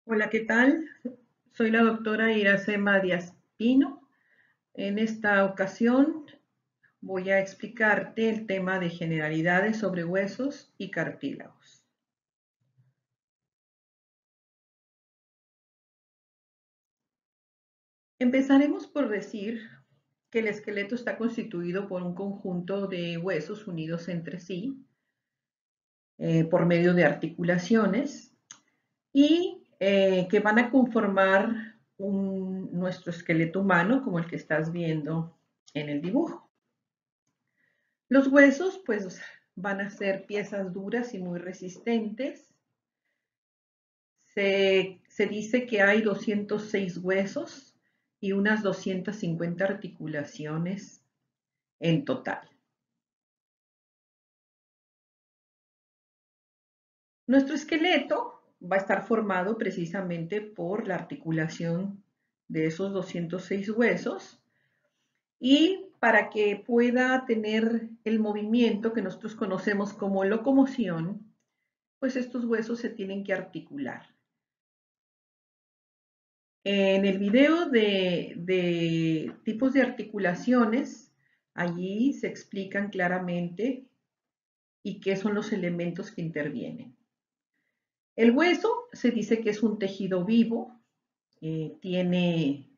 Hola, ¿qué tal? Soy la doctora Iracema Díaz Pino. En esta ocasión voy a explicarte el tema de generalidades sobre huesos y cartílagos. Empezaremos por decir que el esqueleto está constituido por un conjunto de huesos unidos entre sí por medio de articulaciones y que van a conformar nuestro esqueleto humano como el que estás viendo en el dibujo. Los huesos, pues, van a ser piezas duras y muy resistentes. Se dice que hay 206 huesos y unas 250 articulaciones en total. Nuestro esqueleto va a estar formado precisamente por la articulación de esos 206 huesos y para que pueda tener el movimiento que nosotros conocemos como locomoción, pues estos huesos se tienen que articular. En el video de tipos de articulaciones, allí se explican claramente y qué son los elementos que intervienen. El hueso se dice que es un tejido vivo, tiene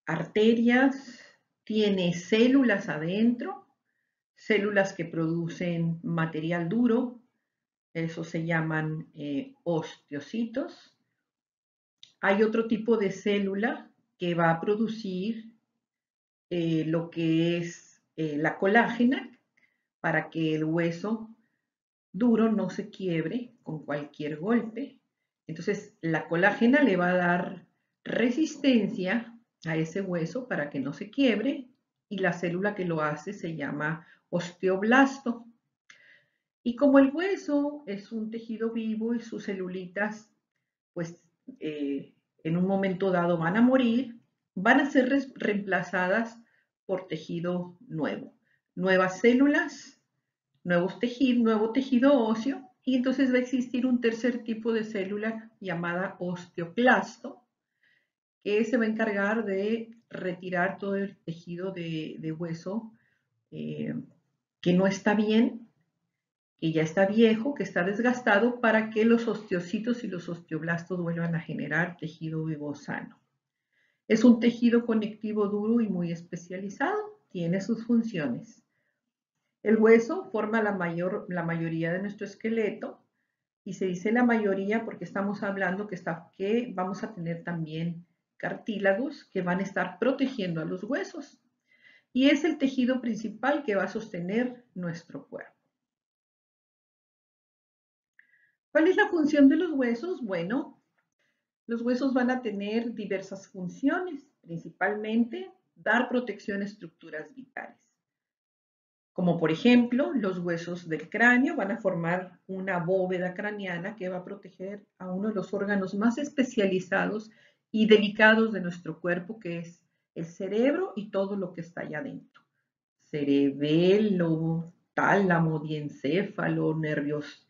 arterias, tiene células adentro, células que producen material duro, eso se llaman osteocitos. Hay otro tipo de célula que va a producir lo que es la colágena para que el hueso duro no se quiebre con cualquier golpe. Entonces, la colágena le va a dar resistencia a ese hueso para que no se quiebre y la célula que lo hace se llama osteoblasto. Y como el hueso es un tejido vivo y sus celulitas, pues en un momento dado van a morir, van a ser reemplazadas por tejido nuevo, nuevas células, nuevo tejido óseo, y entonces va a existir un tercer tipo de célula llamada osteoclasto, que se va a encargar de retirar todo el tejido de hueso eh, que no está bien, que ya está viejo, que está desgastado, para que los osteocitos y los osteoblastos vuelvan a generar tejido vivo sano. Es un tejido conectivo duro y muy especializado, tiene sus funciones. El hueso forma la mayoría de nuestro esqueleto y se dice la mayoría porque estamos hablando que vamos a tener también cartílagos que van a estar protegiendo a los huesos y es el tejido principal que va a sostener nuestro cuerpo. ¿Cuál es la función de los huesos? Bueno, los huesos van a tener diversas funciones, principalmente dar protección a estructuras vitales. Como por ejemplo, los huesos del cráneo van a formar una bóveda craneana que va a proteger a uno de los órganos más especializados y delicados de nuestro cuerpo, que es el cerebro y todo lo que está allá adentro. Cerebelo, tálamo, diencéfalo, nervios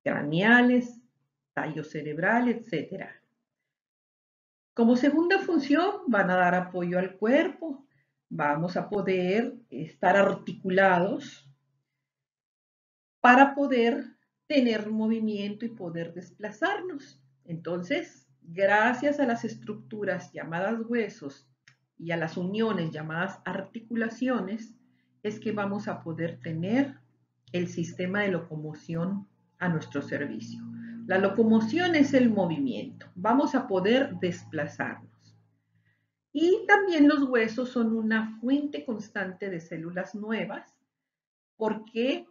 craneales, tallo cerebral, etcétera. Como segunda función, van a dar apoyo al cuerpo. Vamos a poder estar articulados para poder tener movimiento y poder desplazarnos. Entonces, gracias a las estructuras llamadas huesos y a las uniones llamadas articulaciones, es que vamos a poder tener el sistema de locomoción a nuestro servicio. La locomoción es el movimiento. Vamos a poder desplazarnos. Y también los huesos son una fuente constante de células nuevas porque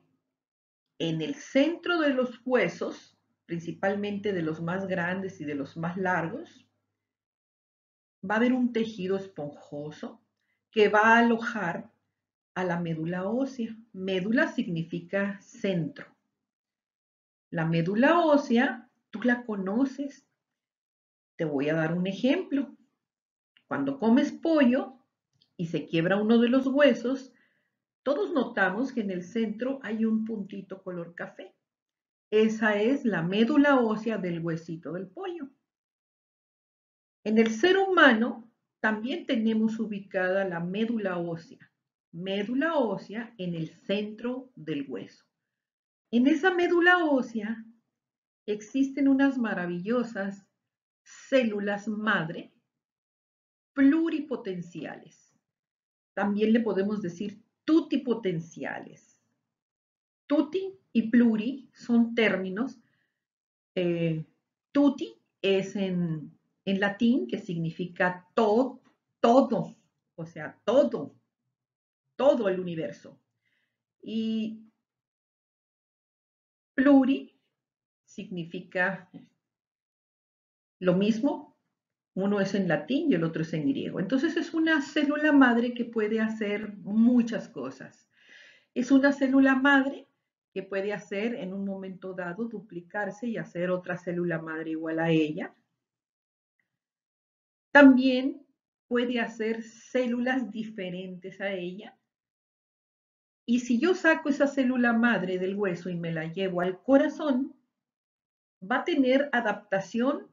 en el centro de los huesos, principalmente de los más grandes y de los más largos, va a haber un tejido esponjoso que va a alojar a la médula ósea. Médula significa centro. La médula ósea, tú la conoces. Te voy a dar un ejemplo. Cuando comes pollo y se quiebra uno de los huesos, todos notamos que en el centro hay un puntito color café. Esa es la médula ósea del huesito del pollo. En el ser humano también tenemos ubicada la médula ósea en el centro del hueso. En esa médula ósea existen unas maravillosas células madre pluripotenciales. También le podemos decir tutipotenciales. Tuti y pluri son términos. Tuti es en latín, que significa todo, o sea, todo el universo. Y pluri significa lo mismo, uno es en latín y el otro es en griego. Entonces es una célula madre que puede hacer muchas cosas. Es una célula madre que puede hacer en un momento dado duplicarse y hacer otra célula madre igual a ella. También puede hacer células diferentes a ella. Y si yo saco esa célula madre del hueso y me la llevo al corazón, va a tener adaptación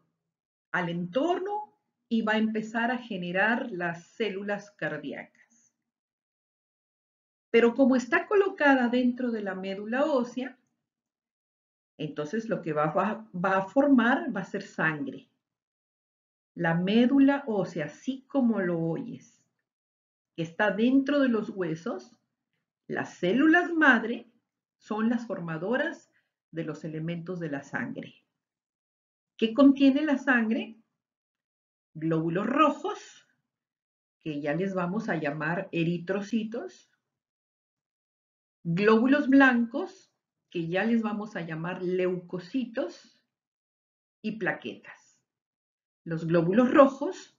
al entorno y va a empezar a generar las células cardíacas. Pero como está colocada dentro de la médula ósea, entonces lo que va a formar va a ser sangre. La médula ósea, así como lo oyes, que está dentro de los huesos, las células madre son las formadoras de los elementos de la sangre. ¿Qué contiene la sangre? Glóbulos rojos, que ya les vamos a llamar eritrocitos, glóbulos blancos, que ya les vamos a llamar leucocitos, y plaquetas. Los glóbulos rojos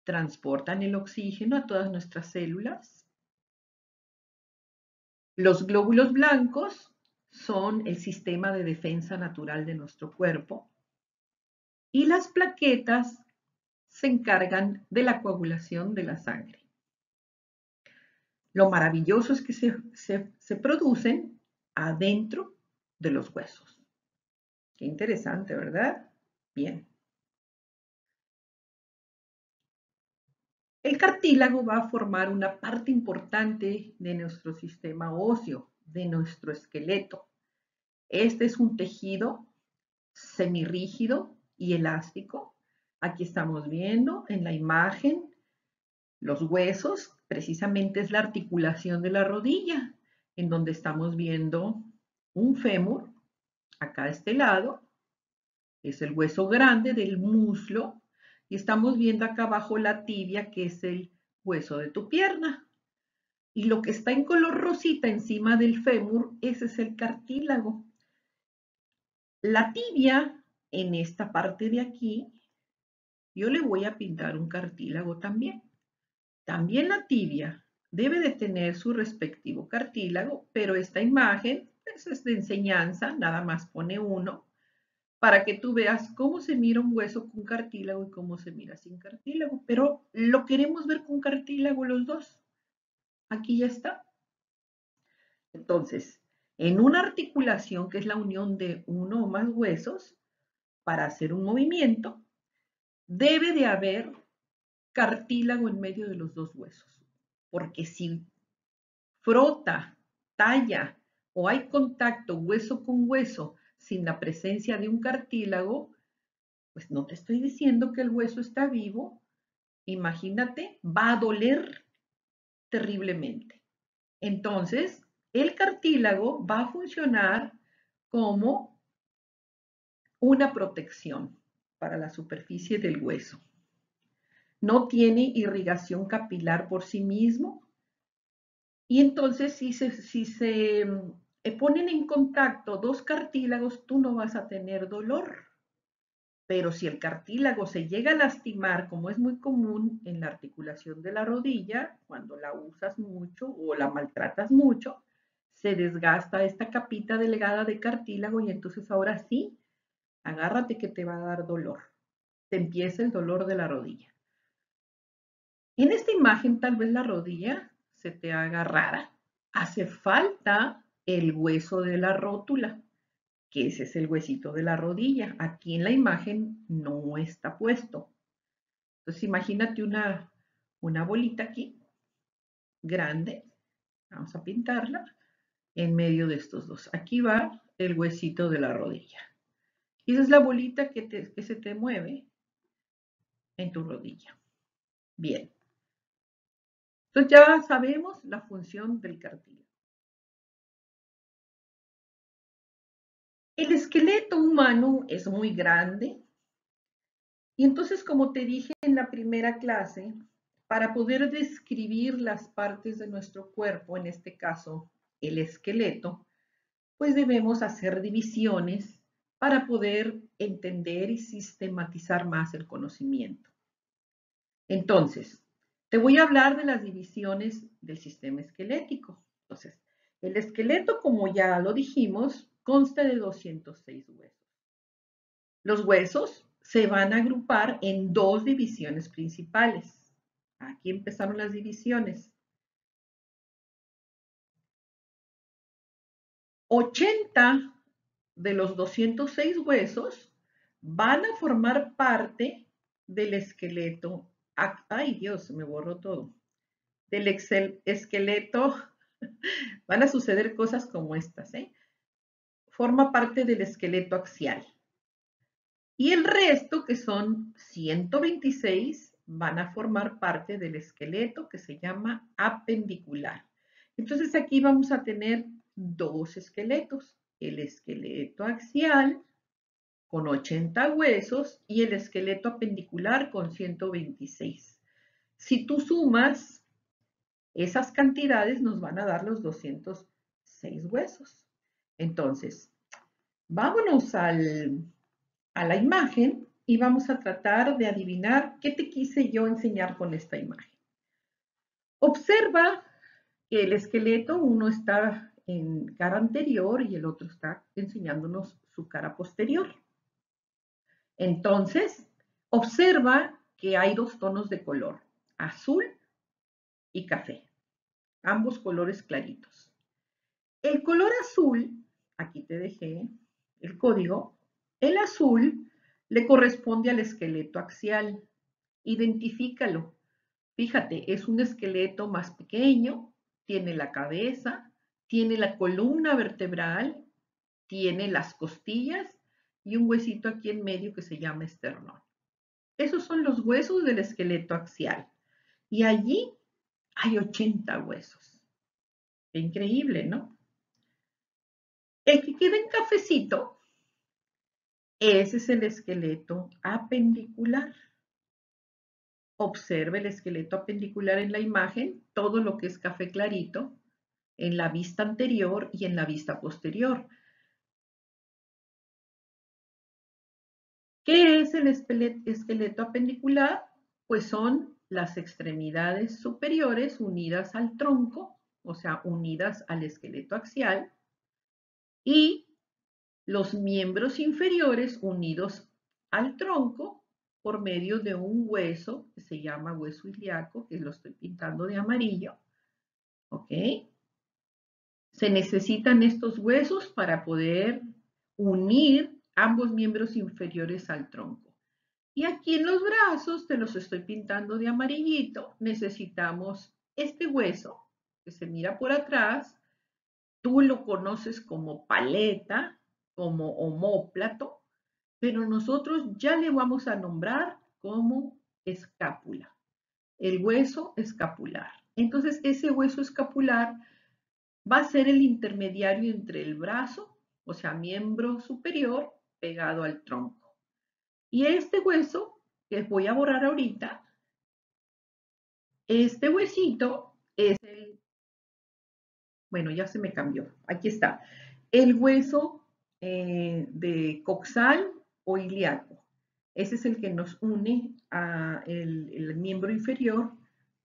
transportan el oxígeno a todas nuestras células. Los glóbulos blancos son el sistema de defensa natural de nuestro cuerpo. Y las plaquetas se encargan de la coagulación de la sangre. Lo maravilloso es que se producen adentro de los huesos. Qué interesante, ¿verdad? Bien. El cartílago va a formar una parte importante de nuestro sistema óseo, de nuestro esqueleto. Este es un tejido semirrígido y elástico. Aquí estamos viendo en la imagen los huesos, precisamente es la articulación de la rodilla, en donde estamos viendo un fémur, acá a este lado, es el hueso grande del muslo, y estamos viendo acá abajo la tibia, que es el hueso de tu pierna. Y lo que está en color rosita encima del fémur, ese es el cartílago. La tibia, en esta parte de aquí, yo le voy a pintar un cartílago también. También la tibia debe de tener su respectivo cartílago, pero esta imagen pues, es de enseñanza, nada más pone uno, para que tú veas cómo se mira un hueso con cartílago y cómo se mira sin cartílago. Pero lo queremos ver con cartílago los dos. Aquí ya está. Entonces, en una articulación, que es la unión de uno o más huesos, para hacer un movimiento, debe de haber cartílago en medio de los dos huesos. Porque si frota, talla o hay contacto hueso con hueso sin la presencia de un cartílago, pues no te estoy diciendo que el hueso está vivo. Imagínate, va a doler terriblemente. Entonces, el cartílago va a funcionar como una protección para la superficie del hueso. No tiene irrigación capilar por sí mismo, y entonces si se ponen en contacto dos cartílagos, tú no vas a tener dolor. Pero si el cartílago se llega a lastimar, como es muy común en la articulación de la rodilla, cuando la usas mucho o la maltratas mucho, se desgasta esta capita delgada de cartílago y entonces ahora sí, agárrate que te va a dar dolor. Te empieza el dolor de la rodilla. En esta imagen tal vez la rodilla se te haga rara. Hace falta el hueso de la rótula, que ese es el huesito de la rodilla. Aquí en la imagen no está puesto. Entonces imagínate una bolita aquí, grande, vamos a pintarla, en medio de estos dos. Aquí va el huesito de la rodilla. Y esa es la bolita que se te mueve en tu rodilla. Bien. Entonces ya sabemos la función del cartílago. El esqueleto humano es muy grande y entonces, como te dije en la primera clase, para poder describir las partes de nuestro cuerpo, en este caso el esqueleto, pues debemos hacer divisiones para poder entender y sistematizar más el conocimiento. Entonces, te voy a hablar de las divisiones del sistema esquelético. Entonces, el esqueleto, como ya lo dijimos, consta de 206 huesos. Los huesos se van a agrupar en dos divisiones principales. Aquí empezaron las divisiones. 80 de los 206 huesos van a formar parte del esqueleto. Ay, Dios, se me borró todo. Del esqueleto van a suceder cosas como estas, ¿eh? Forma parte del esqueleto axial. Y el resto, que son 126, van a formar parte del esqueleto que se llama apendicular. Entonces aquí vamos a tener dos esqueletos, el esqueleto axial con 80 huesos y el esqueleto apendicular con 126. Si tú sumas esas cantidades, nos van a dar los 206 huesos. Entonces, vámonos a la imagen y vamos a tratar de adivinar qué te quise yo enseñar con esta imagen. Observa que el esqueleto, uno está en cara anterior y el otro está enseñándonos su cara posterior. Entonces, observa que hay dos tonos de color, azul y café, ambos colores claritos. El color azul, aquí te dejé el código, el azul le corresponde al esqueleto axial. Identifícalo. Fíjate, es un esqueleto más pequeño, tiene la cabeza, tiene la columna vertebral, tiene las costillas y un huesito aquí en medio que se llama esternón. Esos son los huesos del esqueleto axial. Y allí hay 80 huesos. Qué increíble, ¿no? El que queda en cafecito, ese es el esqueleto apendicular. Observe el esqueleto apendicular en la imagen, todo lo que es café clarito, en la vista anterior y en la vista posterior. ¿Qué es el esqueleto apendicular? Pues son las extremidades superiores unidas al tronco, o sea, unidas al esqueleto axial, y los miembros inferiores unidos al tronco por medio de un hueso que se llama hueso ilíaco, que lo estoy pintando de amarillo. ¿Ok? Se necesitan estos huesos para poder unir ambos miembros inferiores al tronco. Y aquí en los brazos, te los estoy pintando de amarillito, necesitamos este hueso que se mira por atrás. Tú lo conoces como paleta, como omóplato, pero nosotros ya le vamos a nombrar como escápula, el hueso escapular. Entonces, ese hueso escapular va a ser el intermediario entre el brazo, o sea, miembro superior, pegado al tronco. Y este hueso, que voy a borrar ahorita, este huesito es el, bueno, ya se me cambió, aquí está, el hueso de coxal o ilíaco. Ese es el que nos une a el miembro inferior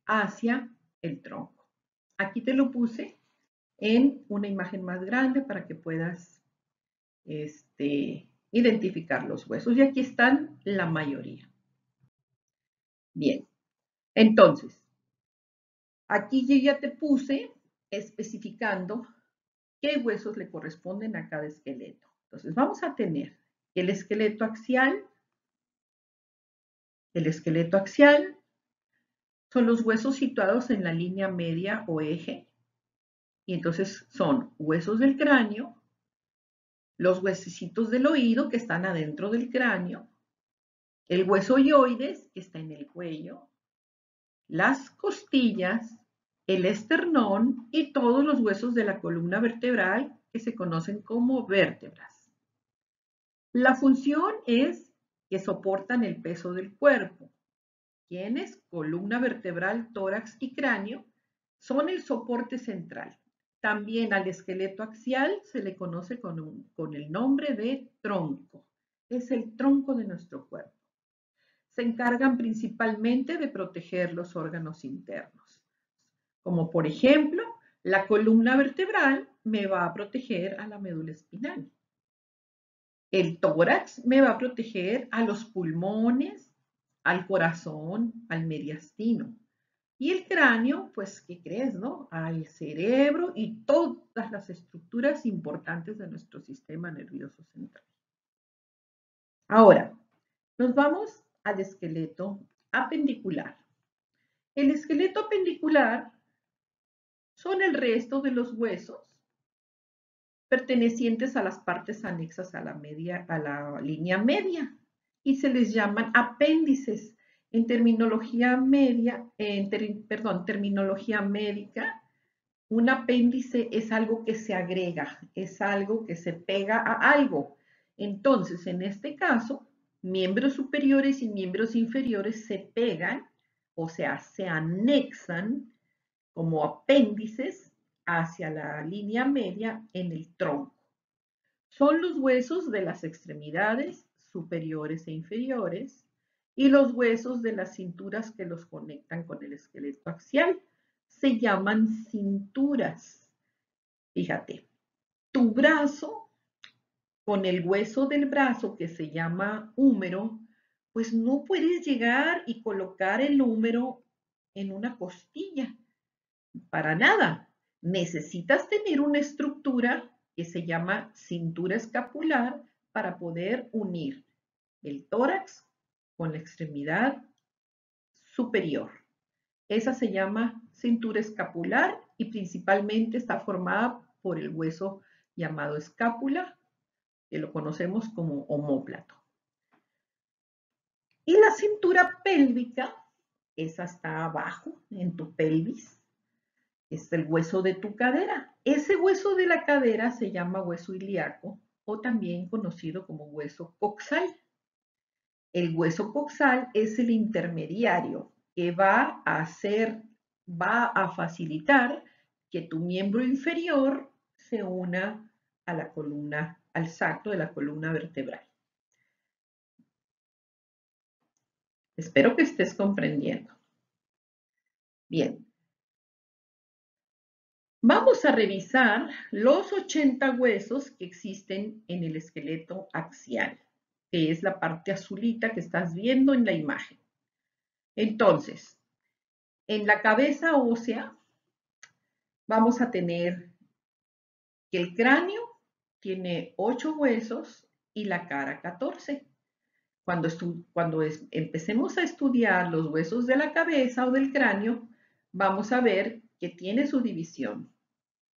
hacia el tronco. Aquí te lo puse en una imagen más grande para que puedas identificar los huesos. Y aquí están la mayoría. Bien, entonces, aquí yo ya te puse especificando qué huesos le corresponden a cada esqueleto. Entonces, vamos a tener el esqueleto axial, El esqueleto axial son los huesos situados en la línea media o eje, y entonces son huesos del cráneo, los huesecitos del oído que están adentro del cráneo, el hueso hioides que está en el cuello, las costillas, el esternón y todos los huesos de la columna vertebral que se conocen como vértebras. La función es que soportan el peso del cuerpo. Quienes, columna vertebral, tórax y cráneo, son el soporte central. También al esqueleto axial se le conoce con el nombre de tronco. Es el tronco de nuestro cuerpo. Se encargan principalmente de proteger los órganos internos, como por ejemplo, la columna vertebral me va a proteger a la médula espinal. El tórax me va a proteger a los pulmones, al corazón, al mediastino. Y el cráneo, pues, ¿qué crees, no? Al cerebro y todas las estructuras importantes de nuestro sistema nervioso central. Ahora, nos vamos al esqueleto apendicular. El esqueleto apendicular son el resto de los huesos pertenecientes a las partes anexas a la línea media y se les llaman apéndices. En terminología terminología médica, un apéndice es algo que se agrega, es algo que se pega a algo. Entonces, en este caso, miembros superiores y miembros inferiores se pegan, o sea, se anexan como apéndices hacia la línea media en el tronco. Son los huesos de las extremidades superiores e inferiores y los huesos de las cinturas que los conectan con el esqueleto axial. Se llaman cinturas. Fíjate, tu brazo con el hueso del brazo que se llama húmero, pues no puedes llegar y colocar el húmero en una costilla. Para nada. Necesitas tener una estructura que se llama cintura escapular para poder unir el tórax con la extremidad superior. Esa se llama cintura escapular y principalmente está formada por el hueso llamado escápula, que lo conocemos como omóplato. Y la cintura pélvica, esa está abajo en tu pelvis, es el hueso de tu cadera. Ese hueso de la cadera se llama hueso ilíaco o también conocido como hueso coxal. El hueso coxal es el intermediario que va a facilitar que tu miembro inferior se una a la columna, al sacro de la columna vertebral. Espero que estés comprendiendo. Bien. Vamos a revisar los 80 huesos que existen en el esqueleto axial, que es la parte azulita que estás viendo en la imagen. Entonces, en la cabeza ósea vamos a tener que el cráneo tiene 8 huesos y la cara 14. Cuando empecemos a estudiar los huesos de la cabeza o del cráneo, vamos a ver que tiene su división.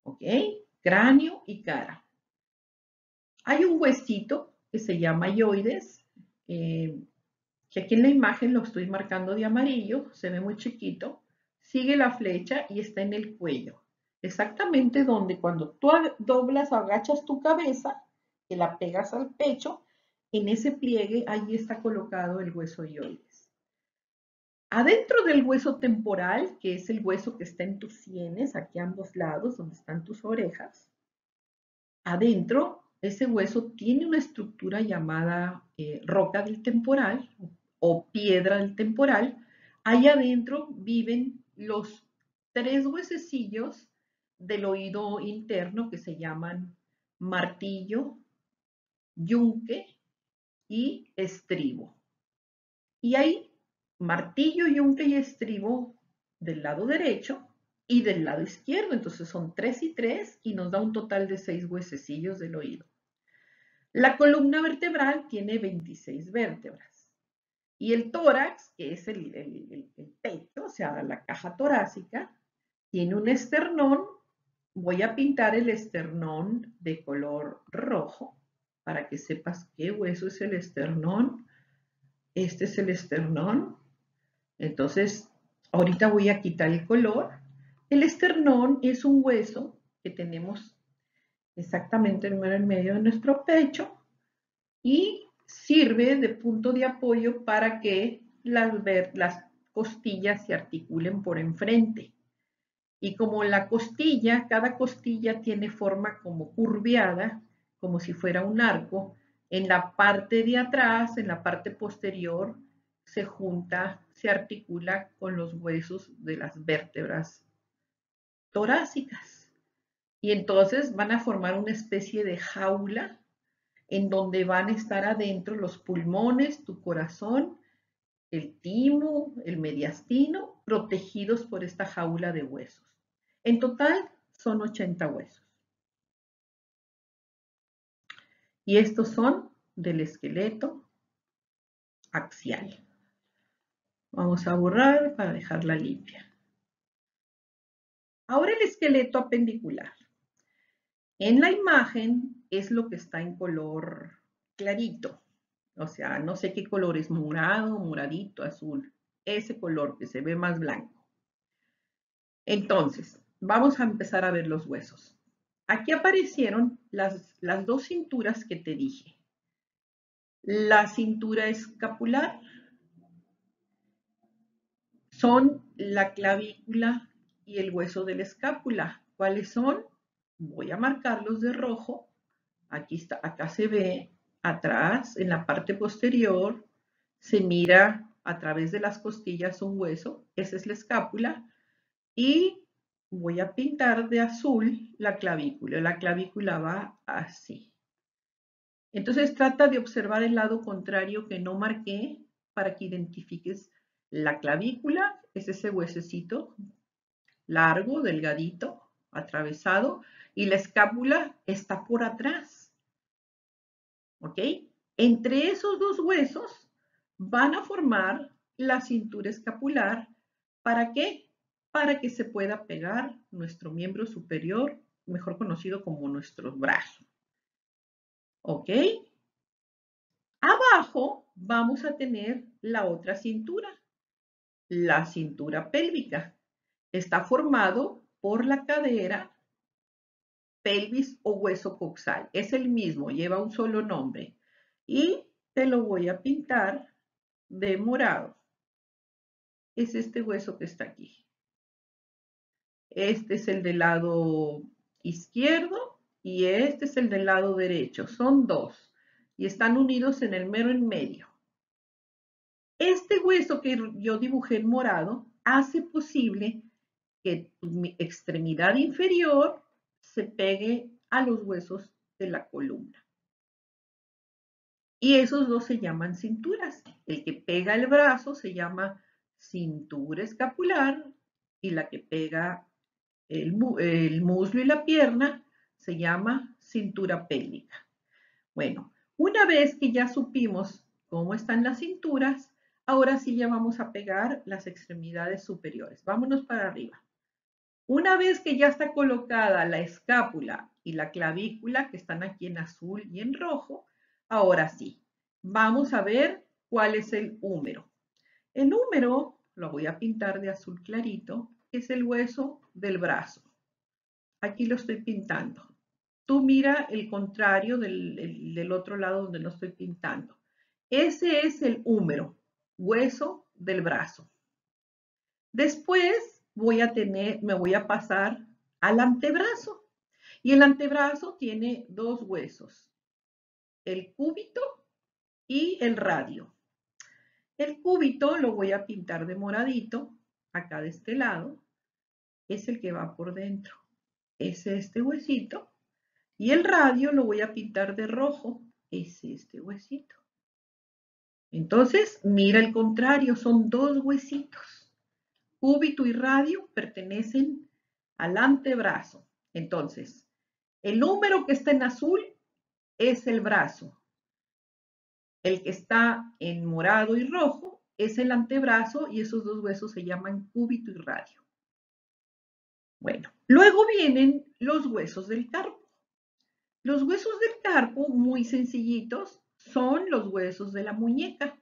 ¿Ok? Cráneo y cara. Hay un huesito que se llama hioides, que aquí en la imagen lo estoy marcando de amarillo, se ve muy chiquito, sigue la flecha y está en el cuello. Exactamente donde cuando tú doblas o agachas tu cabeza, que la pegas al pecho, en ese pliegue ahí está colocado el hueso hioides. Adentro del hueso temporal, que es el hueso que está en tus sienes, aquí a ambos lados, donde están tus orejas, adentro ese hueso tiene una estructura llamada roca del temporal o piedra del temporal. Ahí adentro viven los 3 huesecillos del oído interno que se llaman martillo, yunque y estribo. Y hay martillo, yunque y estribo del lado derecho y del lado izquierdo. Entonces son 3 y 3 y nos da un total de 6 huesecillos del oído. La columna vertebral tiene 26 vértebras. Y el tórax, que es el pecho, o sea, la caja torácica, tiene un esternón. Voy a pintar el esternón de color rojo para que sepas qué hueso es el esternón. Este es el esternón. Entonces, ahorita voy a quitar el color. El esternón es un hueso que tenemos exactamente en medio de nuestro pecho y sirve de punto de apoyo para que las costillas se articulen por enfrente. Y como la costilla, cada costilla tiene forma como curviada, como si fuera un arco, en la parte de atrás, en la parte posterior, se junta, se articula con los huesos de las vértebras torácicas. Y entonces van a formar una especie de jaula en donde van a estar adentro los pulmones, tu corazón, el timo, el mediastino, protegidos por esta jaula de huesos. En total son 80 huesos. Y estos son del esqueleto axial. Vamos a borrar para dejarla limpia. Ahora el esqueleto apendicular. En la imagen es lo que está en color clarito. O sea, no sé qué color es, morado, moradito, azul. Ese color que se ve más blanco. Entonces, vamos a empezar a ver los huesos. Aquí aparecieron las dos cinturas que te dije. La cintura escapular son la clavícula y el hueso de la escápula. ¿Cuáles son? Voy a marcarlos de rojo. Aquí está, acá se ve atrás, en la parte posterior, se mira a través de las costillas un hueso. Esa es la escápula. Y voy a pintar de azul la clavícula. La clavícula va así. Entonces trata de observar el lado contrario que no marqué para que identifiques la clavícula, es ese huesecito largo, delgadito, atravesado, y la escápula está por atrás. ¿Ok? Entre esos dos huesos van a formar la cintura escapular. ¿Para qué? Para que se pueda pegar nuestro miembro superior, mejor conocido como nuestro brazo. ¿Ok? Abajo vamos a tener la otra cintura, la cintura pélvica. Está formado por la cadera, pelvis o hueso coxal. Es el mismo, lleva un solo nombre. Y te lo voy a pintar de morado. Es este hueso que está aquí. Este es el del lado izquierdo y este es el del lado derecho. Son dos y están unidos en el mero en medio. Este hueso que yo dibujé en morado hace posible que tu extremidad inferior se pegue a los huesos de la columna. Y esos dos se llaman cinturas. El que pega el brazo se llama cintura escapular y la que pega el muslo y la pierna se llama cintura pélvica. Bueno, una vez que ya supimos cómo están las cinturas, ahora sí ya vamos a pegar las extremidades superiores. Vámonos para arriba. Una vez que ya está colocada la escápula y la clavícula, que están aquí en azul y en rojo, ahora sí, vamos a ver cuál es el húmero. El húmero lo voy a pintar de azul clarito, es el hueso del brazo. Aquí lo estoy pintando. Tú mira el contrario del otro lado donde lo estoy pintando. Ese es el húmero, hueso del brazo. Después me voy a pasar al antebrazo. Y el antebrazo tiene dos huesos, el cúbito y el radio. El cúbito lo voy a pintar de moradito, acá de este lado, es el que va por dentro. Es este huesito. Y el radio lo voy a pintar de rojo, es este huesito. Entonces, mira el contrario, son dos huesitos. Cúbito y radio pertenecen al antebrazo. Entonces, el número que está en azul es el brazo. El que está en morado y rojo es el antebrazo y esos dos huesos se llaman cúbito y radio. Bueno, luego vienen los huesos del carpo. Los huesos del carpo, muy sencillitos, son los huesos de la muñeca.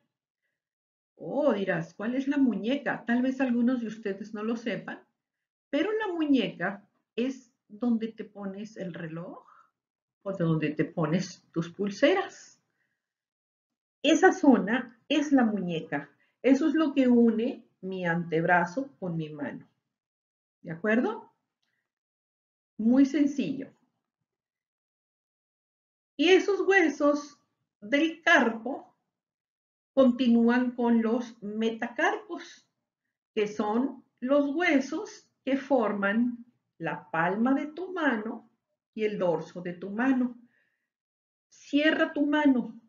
Oh, dirás, ¿cuál es la muñeca? Tal vez algunos de ustedes no lo sepan, pero la muñeca es donde te pones el reloj o de donde te pones tus pulseras. Esa zona es la muñeca. Eso es lo que une mi antebrazo con mi mano. ¿De acuerdo? Muy sencillo. Y esos huesos del carpo continúan con los metacarpos, que son los huesos que forman la palma de tu mano y el dorso de tu mano. Cierra tu mano.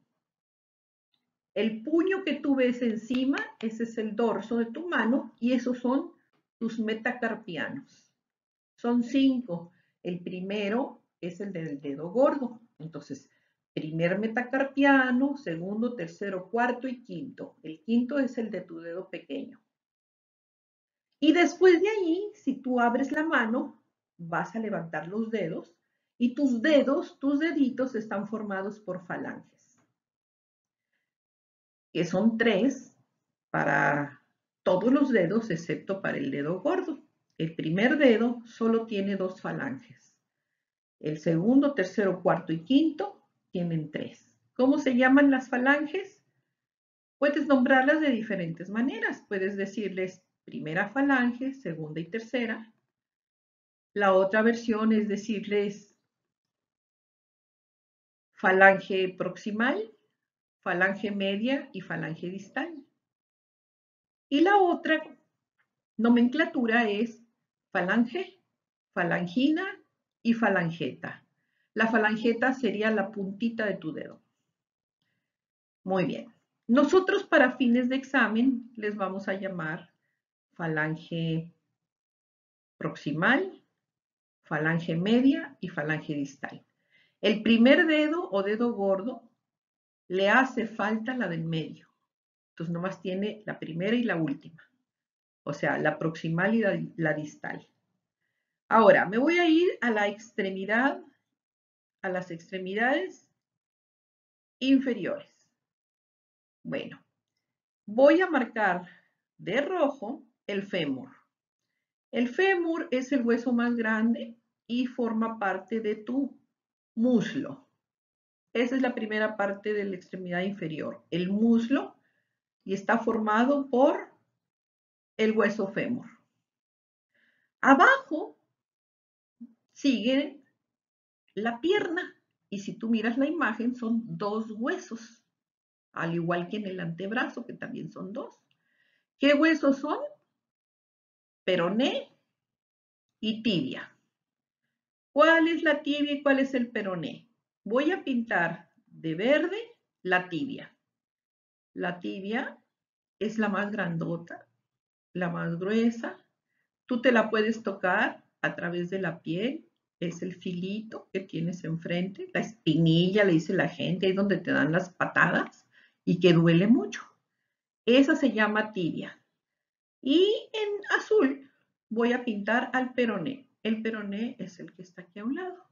El puño que tú ves encima, ese es el dorso de tu mano y esos son tus metacarpianos. Son 5. El primero es el del dedo gordo. Entonces, primer metacarpiano, segundo, tercero, cuarto y quinto. El quinto es el de tu dedo pequeño. Y después de ahí, si tú abres la mano, vas a levantar los dedos y tus dedos, tus deditos están formados por falanges, que son 3 para todos los dedos excepto para el dedo gordo. El primer dedo solo tiene 2 falanges. El segundo, tercero, cuarto y quinto tienen 3. ¿Cómo se llaman las falanges? Puedes nombrarlas de diferentes maneras. Puedes decirles primera falange, segunda y tercera. La otra versión es decirles falange proximal, falange media y falange distal. Y la otra nomenclatura es falange, falangina y falangeta. La falangeta sería la puntita de tu dedo. Muy bien. Nosotros para fines de examen les vamos a llamar falange proximal, falange media y falange distal. El primer dedo o dedo gordo le hace falta la del medio. Entonces nomás tiene la primera y la última. O sea, la proximal y la distal. Ahora, me voy a ir a la extremidad, a las extremidades inferiores. Bueno, voy a marcar de rojo el fémur. El fémur es el hueso más grande y forma parte de tu muslo. Esa es la primera parte de la extremidad inferior, el muslo, y está formado por el hueso fémur. Abajo sigue la pierna y si tú miras la imagen son 2 huesos, al igual que en el antebrazo, que también son 2. ¿Qué huesos son? Peroné y tibia. ¿Cuál es la tibia y cuál es el peroné? Voy a pintar de verde la tibia. La tibia es la más grandota, la más gruesa. Tú te la puedes tocar a través de la piel. Es el filito que tienes enfrente, la espinilla, le dice la gente, ahí donde te dan las patadas y que duele mucho. Esa se llama tibia. Y en azul voy a pintar al peroné. El peroné es el que está aquí a un lado.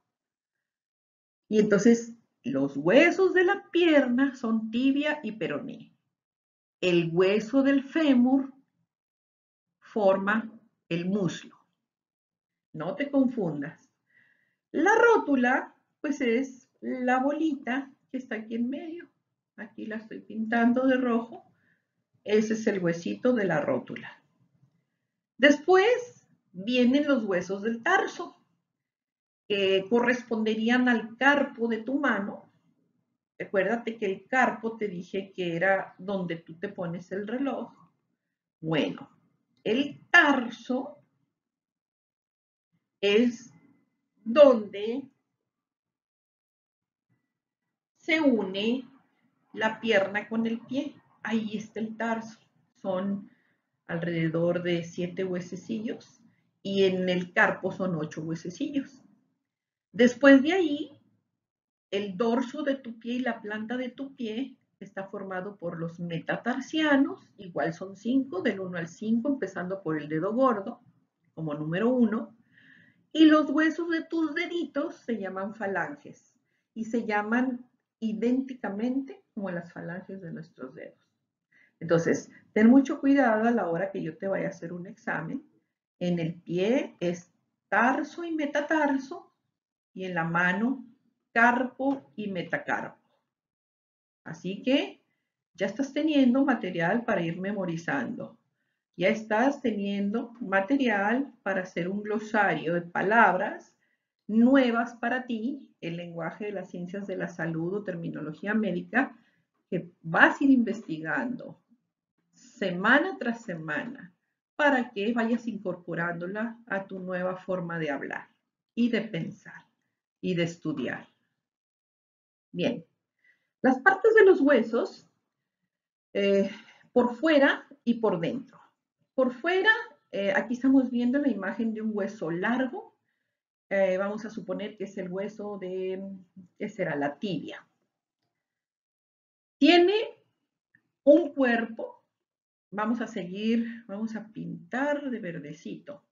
Y entonces los huesos de la pierna son tibia y peroné. El hueso del fémur forma el muslo. No te confundas. La rótula, pues es la bolita que está aquí en medio. Aquí la estoy pintando de rojo. Ese es el huesito de la rótula. Después vienen los huesos del tarso, que corresponderían al carpo de tu mano. Recuérdate que el carpo te dije que era donde tú te pones el reloj. Bueno, el tarso es donde se une la pierna con el pie. Ahí está el tarso. Son alrededor de 7 huesecillos y en el carpo son 8 huesecillos. Después de ahí, el dorso de tu pie y la planta de tu pie está formado por los metatarsianos, igual son 5, del 1 al 5, empezando por el dedo gordo, como número 1, y los huesos de tus deditos se llaman falanges y se llaman idénticamente como las falanges de nuestros dedos. Entonces, ten mucho cuidado a la hora que yo te vaya a hacer un examen. En el pie es tarso y metatarso y en la mano carpo y metacarpo. Así que ya estás teniendo material para ir memorizando. Ya estás teniendo material para hacer un glosario de palabras nuevas para ti, el lenguaje de las ciencias de la salud o terminología médica, que vas a ir investigando semana tras semana para que vayas incorporándola a tu nueva forma de hablar y de pensar y de estudiar. Bien, las partes de los huesos por fuera y por dentro. Por fuera, aquí estamos viendo la imagen de un hueso largo. Vamos a suponer que es el hueso de, ¿qué será? La tibia. Tiene un cuerpo. Vamos a seguir, vamos a pintar de verdecito.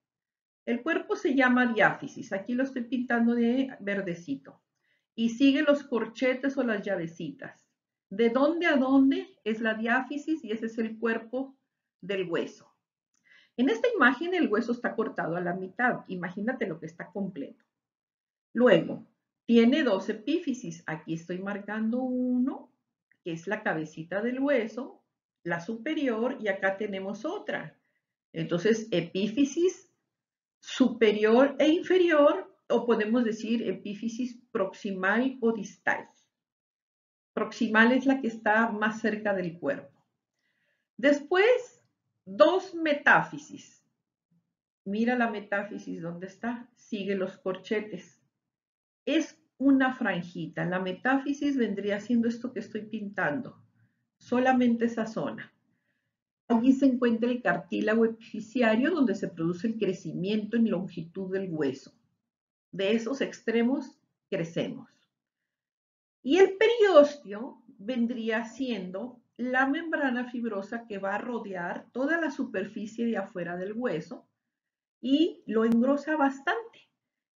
El cuerpo se llama diáfisis. Aquí lo estoy pintando de verdecito. Y sigue los corchetes o las llavecitas. ¿De dónde a dónde es la diáfisis? Y ese es el cuerpo del hueso. En esta imagen el hueso está cortado a la mitad. Imagínate lo que está completo. Luego, tiene dos epífisis. Aquí estoy marcando uno, que es la cabecita del hueso, la superior, y acá tenemos otra. Entonces, epífisis superior e inferior, o podemos decir epífisis proximal o distal. Proximal es la que está más cerca del cuerpo. Después, dos metáfisis. Mira la metáfisis, ¿dónde está? Sigue los corchetes. Es una franjita. La metáfisis vendría siendo esto que estoy pintando. Solamente esa zona. Allí se encuentra el cartílago epifisiario, donde se produce el crecimiento en longitud del hueso. De esos extremos crecemos. Y el periósteo vendría siendo la membrana fibrosa que va a rodear toda la superficie de afuera del hueso y lo engrosa bastante.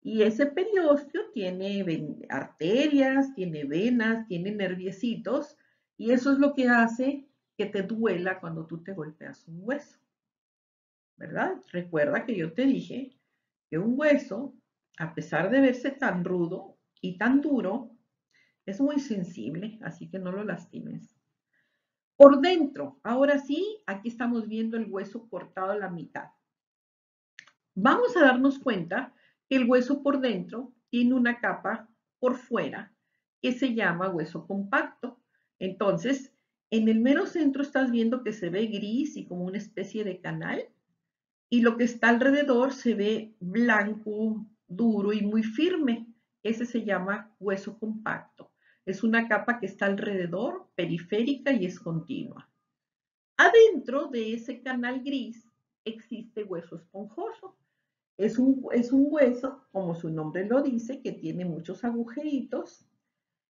Y ese periósteo tiene arterias, tiene venas, tiene nerviecitos, y eso es lo que hace que te duela cuando tú te golpeas un hueso, ¿verdad? Recuerda que yo te dije que un hueso, a pesar de verse tan rudo y tan duro, es muy sensible, así que no lo lastimes. Por dentro, ahora sí, aquí estamos viendo el hueso cortado a la mitad. Vamos a darnos cuenta que el hueso por dentro tiene una capa por fuera que se llama hueso compacto. Entonces, en el mero centro estás viendo que se ve gris y como una especie de canal, y lo que está alrededor se ve blanco, duro y muy firme. Ese se llama hueso compacto. Es una capa que está alrededor, periférica y es continua. Adentro de ese canal gris existe hueso esponjoso. Es un hueso, como su nombre lo dice, que tiene muchos agujeritos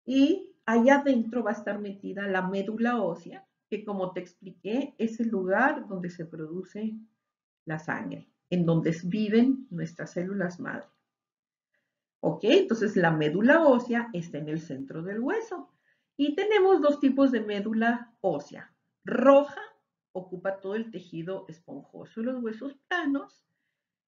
y allá adentro va a estar metida la médula ósea, que como te expliqué es el lugar donde se produce la sangre, en donde viven nuestras células madre. ¿Ok? Entonces la médula ósea está en el centro del hueso. Y tenemos dos tipos de médula ósea. Roja ocupa todo el tejido esponjoso de los huesos planos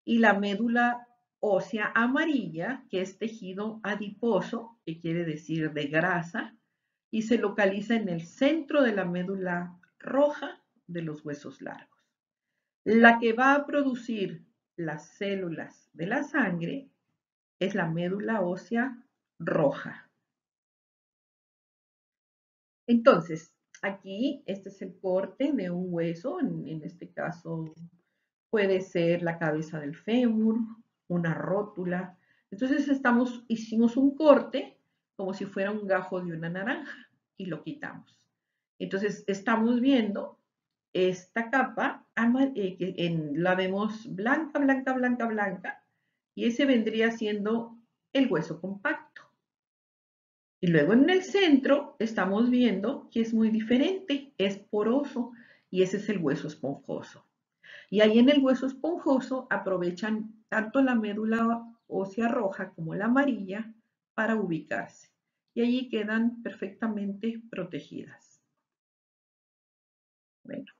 y la médula ósea amarilla, que es tejido adiposo, que quiere decir de grasa, y se localiza en el centro de la médula roja de los huesos largos. La que va a producir las células de la sangre es la médula ósea roja. Entonces, aquí este es el corte de un hueso, en este caso puede ser la cabeza del fémur, una rótula. Entonces hicimos un corte como si fuera un gajo de una naranja y lo quitamos. Entonces estamos viendo esta capa, la vemos blanca, blanca, blanca, blanca, y ese vendría siendo el hueso compacto. Y luego en el centro estamos viendo que es muy diferente, es poroso y ese es el hueso esponjoso. Y ahí en el hueso esponjoso aprovechan tanto la médula ósea roja como la amarilla para ubicarse. Y allí quedan perfectamente protegidas. Bueno,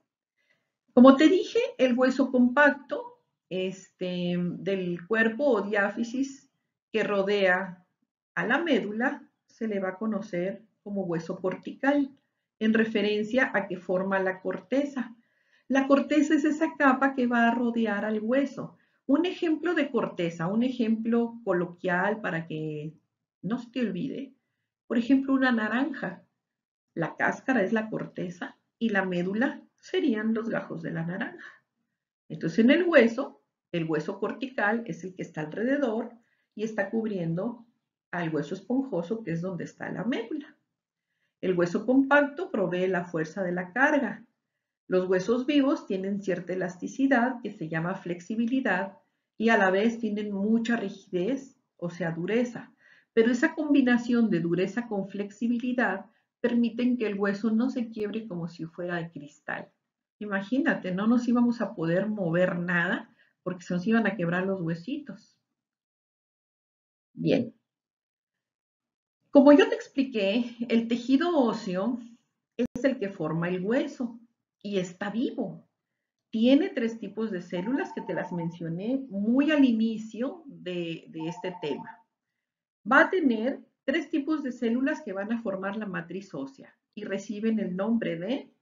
como te dije, el hueso compacto del cuerpo o diáfisis que rodea a la médula se le va a conocer como hueso cortical, en referencia a que forma la corteza. La corteza es esa capa que va a rodear al hueso. Un ejemplo de corteza, un ejemplo coloquial para que no se te olvide, por ejemplo, una naranja. La cáscara es la corteza y la médula serían los gajos de la naranja. Entonces en el hueso cortical es el que está alrededor y está cubriendo al hueso esponjoso, que es donde está la médula. El hueso compacto provee la fuerza de la carga. Los huesos vivos tienen cierta elasticidad que se llama flexibilidad y a la vez tienen mucha rigidez, o sea, dureza. Pero esa combinación de dureza con flexibilidad permiten que el hueso no se quiebre como si fuera de cristal. Imagínate, no nos íbamos a poder mover nada porque se nos iban a quebrar los huesitos. Bien, como yo te expliqué, el tejido óseo es el que forma el hueso y está vivo. Tiene 3 tipos de células que te las mencioné muy al inicio de este tema. Va a tener 3 tipos de células que van a formar la matriz ósea y reciben el nombre de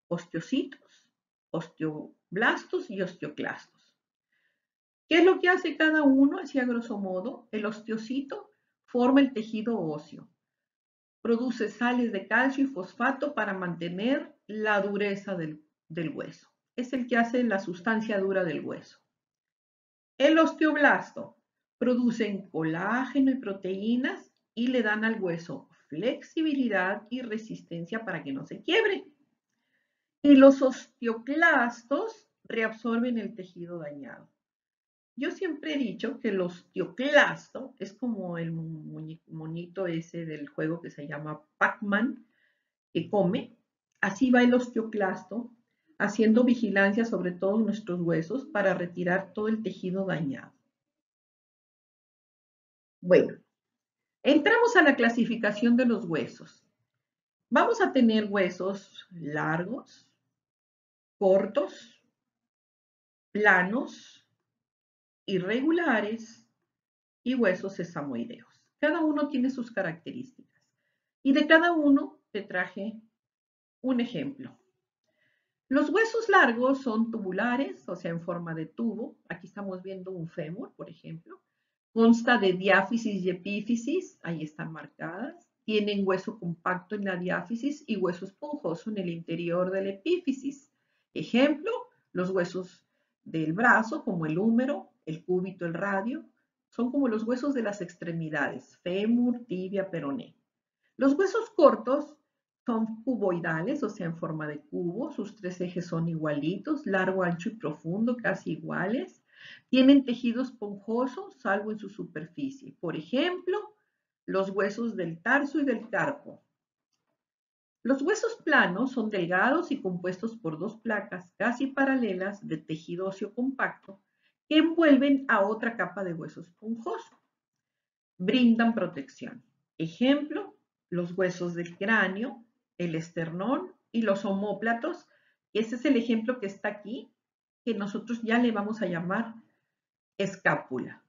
osteocitos, osteoblastos y osteoclastos. ¿Qué es lo que hace cada uno? Así a grosso modo, el osteocito forma el tejido óseo, produce sales de calcio y fosfato para mantener la dureza del hueso. Es el que hace la sustancia dura del hueso. El osteoblasto producen colágeno y proteínas y le dan al hueso flexibilidad y resistencia para que no se quiebre. Y los osteoclastos reabsorben el tejido dañado. Yo siempre he dicho que el osteoclasto es como el monito ese del juego que se llama Pac-Man, que come. Así va el osteoclasto, haciendo vigilancia sobre todos nuestros huesos para retirar todo el tejido dañado. Bueno, entramos a la clasificación de los huesos. Vamos a tener huesos largos, cortos, planos, irregulares y huesos sesamoideos. Cada uno tiene sus características. Y de cada uno te traje un ejemplo. Los huesos largos son tubulares, o sea, en forma de tubo. Aquí estamos viendo un fémur, por ejemplo. Consta de diáfisis y epífisis, ahí están marcadas. Tienen hueso compacto en la diáfisis y hueso esponjoso en el interior del epífisis. Ejemplo, los huesos del brazo, como el húmero, el cúbito, el radio, son como los huesos de las extremidades, fémur, tibia, peroné. Los huesos cortos son cuboidales, o sea, en forma de cubo. Sus 3 ejes son igualitos, largo, ancho y profundo, casi iguales. Tienen tejido esponjoso, salvo en su superficie. Por ejemplo, los huesos del tarso y del carpo. Los huesos planos son delgados y compuestos por 2 placas casi paralelas de tejido óseo compacto que envuelven a otra capa de hueso esponjoso. Brindan protección. Ejemplo, los huesos del cráneo, el esternón y los omóplatos. Ese es el ejemplo que está aquí, que nosotros ya le vamos a llamar escápula.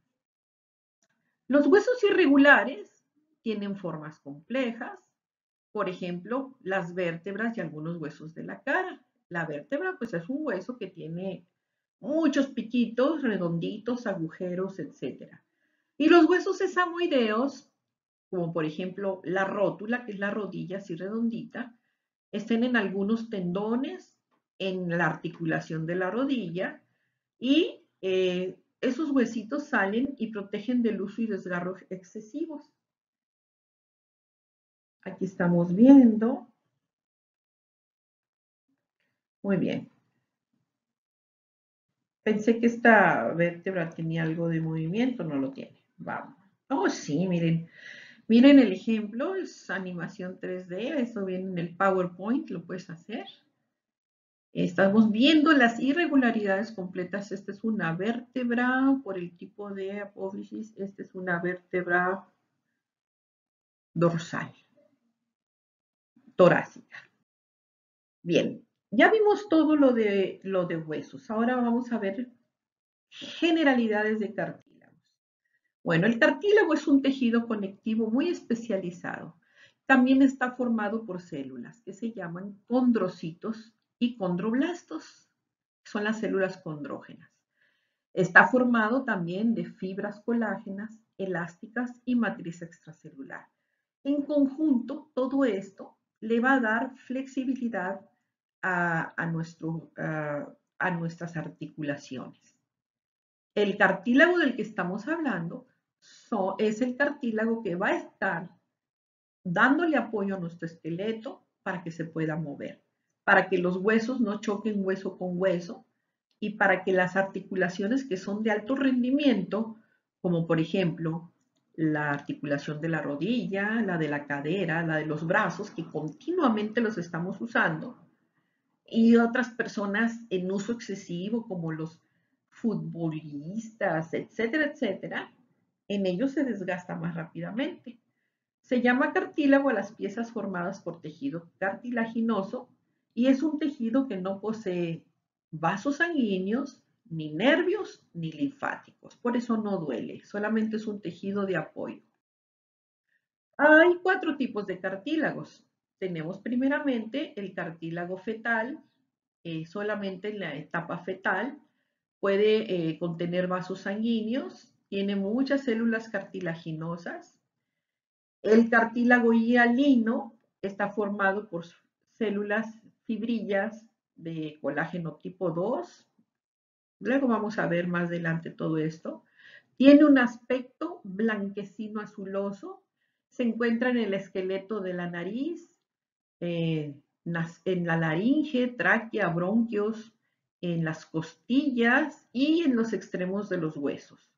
Los huesos irregulares tienen formas complejas, por ejemplo, las vértebras y algunos huesos de la cara. La vértebra, pues, es un hueso que tiene muchos piquitos, redonditos, agujeros, etc. Y los huesos sesamoideos, como por ejemplo la rótula, que es la rodilla así redondita, estén en algunos tendones, en la articulación de la rodilla y esos huesitos salen y protegen del uso y desgarro excesivos. Aquí estamos viendo. Muy bien. Pensé que esta vértebra tenía algo de movimiento, no lo tiene. Vamos. Oh, sí, miren. Miren el ejemplo, es animación 3D, eso viene en el PowerPoint, lo puedes hacer. Estamos viendo las irregularidades completas. Esta es una vértebra por el tipo de apófisis. Esta es una vértebra dorsal, torácica. Bien, ya vimos todo lo de huesos. Ahora vamos a ver generalidades de cartílagos. Bueno, el cartílago es un tejido conectivo muy especializado. También está formado por células que se llaman condrocitos y condroblastos. Son las células condrógenas. Está formado también de fibras colágenas, elásticas y matriz extracelular. En conjunto, todo esto le va a dar flexibilidad a nuestras articulaciones. El cartílago del que estamos hablando es el cartílago que va a estar dándole apoyo a nuestro esqueleto para que se pueda mover, para que los huesos no choquen hueso con hueso y para que las articulaciones que son de alto rendimiento, como por ejemplo la articulación de la rodilla, la de la cadera, la de los brazos, que continuamente los estamos usando, y otras personas en uso excesivo, como los futbolistas, etcétera, etcétera, en ellos se desgasta más rápidamente. Se llama cartílago a las piezas formadas por tejido cartilaginoso y es un tejido que no posee vasos sanguíneos, ni nervios, ni linfáticos. Por eso no duele, solamente es un tejido de apoyo. Hay 4 tipos de cartílagos. Tenemos primeramente el cartílago fetal, solamente en la etapa fetal. Puede contener vasos sanguíneos, tiene muchas células cartilaginosas. El cartílago hialino está formado por células fibrillas de colágeno tipo 2. Luego vamos a ver más adelante todo esto. Tiene un aspecto blanquecino azuloso. Se encuentra en el esqueleto de la nariz, en la laringe, tráquea, bronquios, en las costillas y en los extremos de los huesos.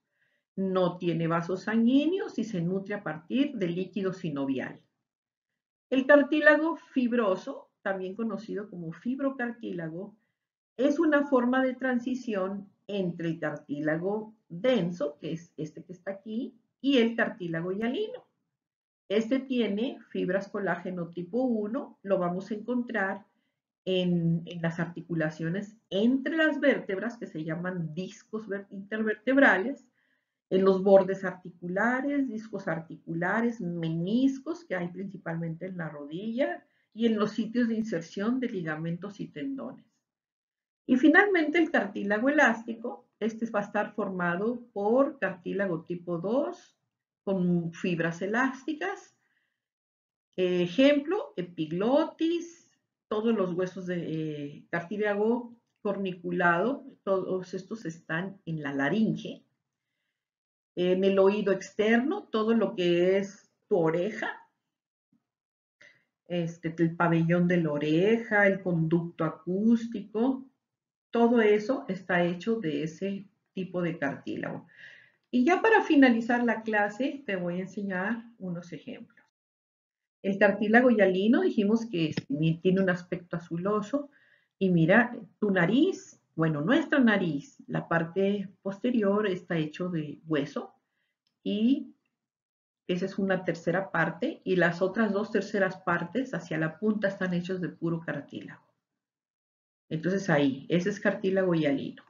No tiene vasos sanguíneos y se nutre a partir de líquido sinovial. El cartílago fibroso, también conocido como fibrocartílago, es una forma de transición entre el cartílago denso, que es este que está aquí, y el cartílago hialino. Este tiene fibras colágeno tipo 1, lo vamos a encontrar en las articulaciones entre las vértebras, que se llaman discos intervertebrales, en los bordes articulares, discos articulares, meniscos, que hay principalmente en la rodilla, y en los sitios de inserción de ligamentos y tendones. Y finalmente el cartílago elástico, este va a estar formado por cartílago tipo 2, con fibras elásticas. Ejemplo, epiglotis, todos los huesos de cartílago corniculado, todos estos están en la laringe. En el oído externo, todo lo que es tu oreja, el pabellón de la oreja, el conducto acústico, todo eso está hecho de ese tipo de cartílago. Y ya para finalizar la clase, te voy a enseñar unos ejemplos. El cartílago hialino, dijimos que tiene un aspecto azuloso. Y mira, tu nariz, bueno, nuestra nariz, la parte posterior está hecho de hueso y esa es una tercera parte y las otras 2/3 partes hacia la punta están hechos de puro cartílago. Entonces ahí, ese es cartílago hialino.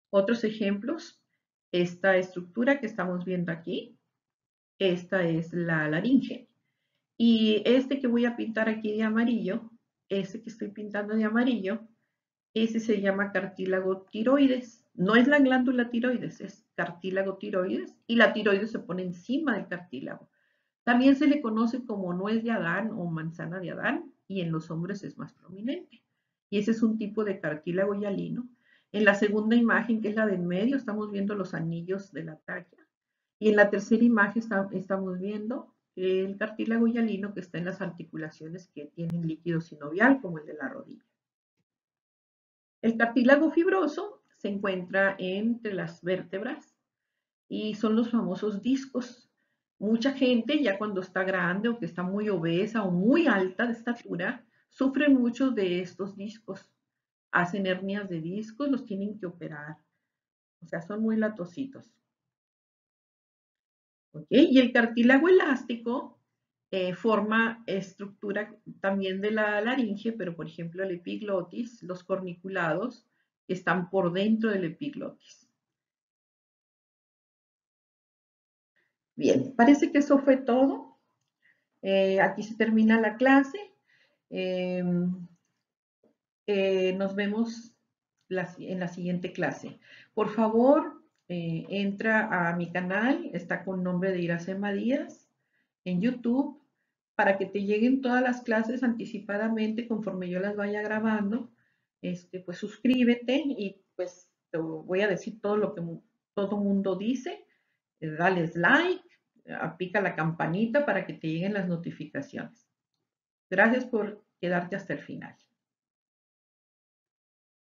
Otros ejemplos, esta estructura que estamos viendo aquí, esta es la laringe. Y este que voy a pintar aquí de amarillo, ese que estoy pintando de amarillo, ese se llama cartílago tiroides. No es la glándula tiroides, es cartílago tiroides y la tiroides se pone encima del cartílago. También se le conoce como nuez de Adán o manzana de Adán y en los hombres es más prominente. Y ese es un tipo de cartílago hialino. En la segunda imagen, que es la del medio, estamos viendo los anillos de la tráquea. Y en la tercera imagen estamos viendo el cartílago hialino que está en las articulaciones que tienen líquido sinovial, como el de la rodilla. El cartílago fibroso se encuentra entre las vértebras y son los famosos discos. mucha gente ya cuando está grande o que está muy obesa o muy alta de estatura, sufren mucho de estos discos. Hacen hernias de discos, los tienen que operar. O sea, son muy latositos. ¿Ok? Y el cartílago elástico forma estructura también de la laringe, pero por ejemplo el epiglotis, los corniculados, están por dentro del epiglotis. Bien, parece que eso fue todo. Aquí se termina la clase. Eh, nos vemos en la siguiente clase. Por favor, entra a mi canal, está con nombre de Iracema Díaz, en YouTube, para que te lleguen todas las clases anticipadamente conforme yo las vaya grabando. Pues suscríbete y pues te voy a decir todo lo que todo mundo dice. Dales like, pica la campanita para que te lleguen las notificaciones. Gracias por quedarte hasta el final.